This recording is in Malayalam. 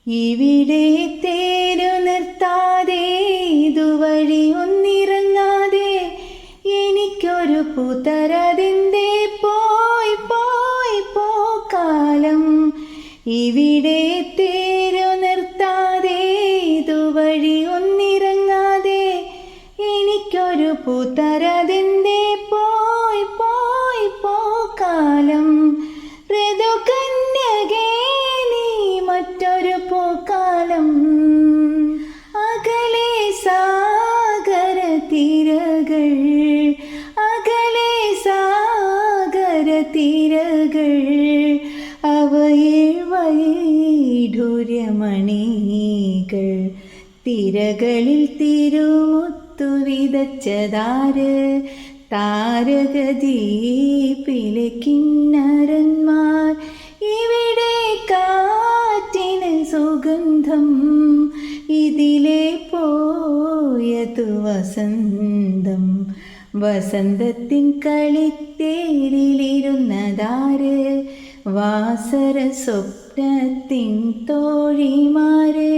ഇവിടെ തേരു നിർത്താതെ ഇതുവഴി ഒന്നിറങ്ങാതെ എനിക്കൊരു പൂത്തരതിൻ്റെ പോയി പോയി പോക്കാലം. ഇവിടെ തേരു നിർത്താതെ ഇതുവഴി ഒന്നിറങ്ങാതെ എനിക്കൊരു പൂത്തരതിൻ്റെ പോയി പോയി പോക്കാലം. ഋതുകന്യകേ നീ മറ്റൊരു പോക്കാലം. അകലെ സാഗര തീരകൾ, അകലെ സാഗര തീരകൾ, അവയിൽ വൈഢൂര്യമണികൾ. തിരകളിൽ തിരുമുത്തു വിതച്ചതാര്? താരകദീപിലെ കിന്നരന്മാർ. ഇവിടെ കാറ്റിന് സുഗന്ധം, ഇതിലെ പോയതു വസന്തം. വസന്തത്തിൻ കളിത്തേരിലിരുന്നതാര്? വാസര സ്വപ്നത്തിൻ തോഴിമാര്.